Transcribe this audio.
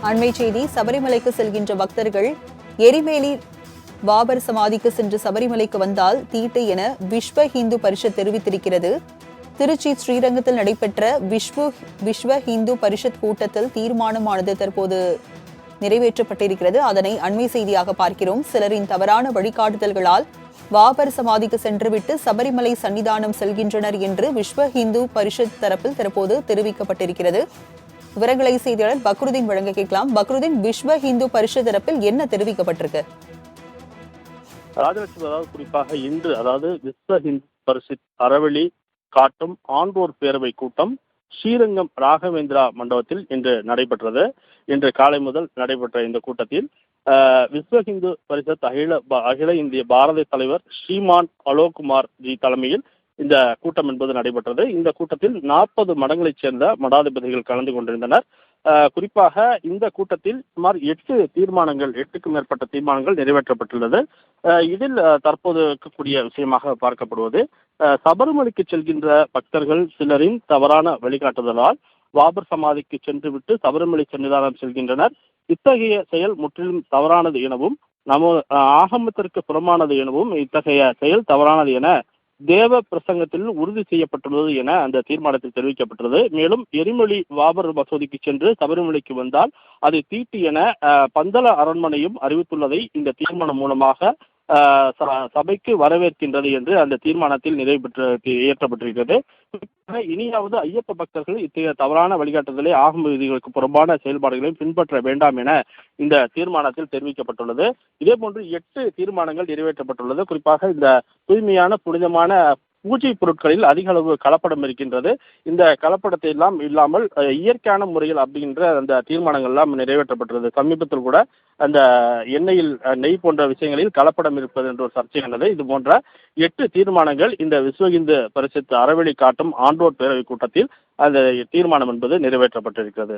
அண்மை செய்தி சபரிமலைக்கு செல்கின்ற பக்தர்கள் எரிமேலி பாபர் சமாதிக்கு சென்று சபரிமலைக்கு வந்தால் தீட்டு என விஸ்வ இந்து பரிஷத் தெரிவித்திருக்கிறது. திருச்சி ஸ்ரீரங்கத்தில் நடைபெற்ற விஸ்வ இந்து பரிஷத் கூட்டத்தில் தீர்மானமானது தற்போது நிறைவேற்றப்பட்டிருக்கிறது. அதனை அண்மை செய்தியாக பார்க்கிறோம். சிலரின் தவறான வழிகாட்டுதல்களால் பாபர் சமாதிக்கு சென்றுவிட்டு சபரிமலை சன்னிதானம் செல்கின்றனர் என்று விஸ்வ இந்து பரிஷத் தரப்பில் தற்போது தெரிவிக்கப்பட்டிருக்கிறது. விவரங்களை செய்தியாளர் பக்ருதீன் வழங்க கேட்கலாம். பக்ருதீன், விஸ்வ இந்து பரிஷத் தரப்பில் என்ன தெரிவிக்கப்பட்டிருக்கு? ராஜலட்சுமி, குறிப்பாக இன்று விஸ்வ இந்து பரிஷத் அறவழி காட்டும் ஆண்டோர் பேரவை கூட்டம் ஸ்ரீரங்கம் ராகவேந்திரா மண்டபத்தில் இன்று நடைபெற்றது. இன்று காலை முதல் நடைபெற்ற இந்த கூட்டத்தில் விஸ்வ இந்து பரிஷத் அகில இந்திய பாரத தலைவர் ஸ்ரீமான் அலோக்குமார் ஜி தலைமையில் இந்த கூட்டம் என்பது நடைபெற்றது. இந்த கூட்டத்தில் 40 மடங்களைச் சேர்ந்த மடாதிபதிகள் கலந்து கொண்டிருந்தனர். குறிப்பாக இந்த கூட்டத்தில் சுமார் 8க்கும் மேற்பட்ட தீர்மானங்கள் நிறைவேற்றப்பட்டுள்ளது. இதில் தற்போது இருக்கக்கூடிய விஷயமாக பார்க்கப்படுவது, சபரிமலைக்கு செல்கின்ற பக்தர்கள் சிலரின் தவறான வழிகாட்டுதலால் பாபர் சமாதிக்கு சென்றுவிட்டு சபரிமலை சன்னிதானம் செல்கின்றனர். இத்தகைய செயல் முற்றிலும் தவறானது எனவும் ஆகமத்திற்கு புறமானது எனவும் இத்தகைய செயல் தவறானது என தேவ பிரசங்கத்தில் உறுதி செய்யப்பட்டுள்ளது என அந்த தீர்மானத்தில் தெரிவிக்கப்பட்டது. மேலும் எரிமொழி பாபர் மசூதிக்கு சென்று சபரிமலைக்கு வந்தால் அது தீட்டு என பந்தல அரண்மனையும் அறிவித்துள்ளதை இந்த தீர்மானம் மூலமாக சபைக்கு வரவேற்கின்றது என்று அந்த தீர்மானத்தில் இயற்றப்பட்டிருக்கிறது. இனியாவது ஐயப்ப பக்தர்கள் இத்தகைய தவறான வழிகாட்டுதலை ஆகம விதிகளுக்கு புறம்பான செயல்பாடுகளையும் பின்பற்ற வேண்டாம் என இந்த தீர்மானத்தில் தெரிவிக்கப்பட்டுள்ளது. இதே போன்று 8 தீர்மானங்கள் நிறைவேற்றப்பட்டுள்ளது. குறிப்பாக இந்த தூய்மையான புனிதமான பூஜை பொருட்களில் அதிக அளவு கலப்படம் இருக்கின்றது. இந்த கலப்படத்தை எல்லாம் இல்லாமல் இயற்கையான முறையில் அப்படின்ற அந்த தீர்மானங்கள் எல்லாம் நிறைவேற்றப்பட்டுள்ளது. சமீபத்தில் கூட அந்த நெய் போன்ற விஷயங்களில் கலப்படம் இருப்பது என்ற ஒரு சர்ச்சை உள்ளது. இது போன்ற 8 தீர்மானங்கள் இந்த விஸ்வ இந்து பரிஷத் அறவழி காட்டும் ஆண்டோர் பேரவை கூட்டத்தில் அந்த தீர்மானம் என்பது நிறைவேற்றப்பட்டிருக்கிறது.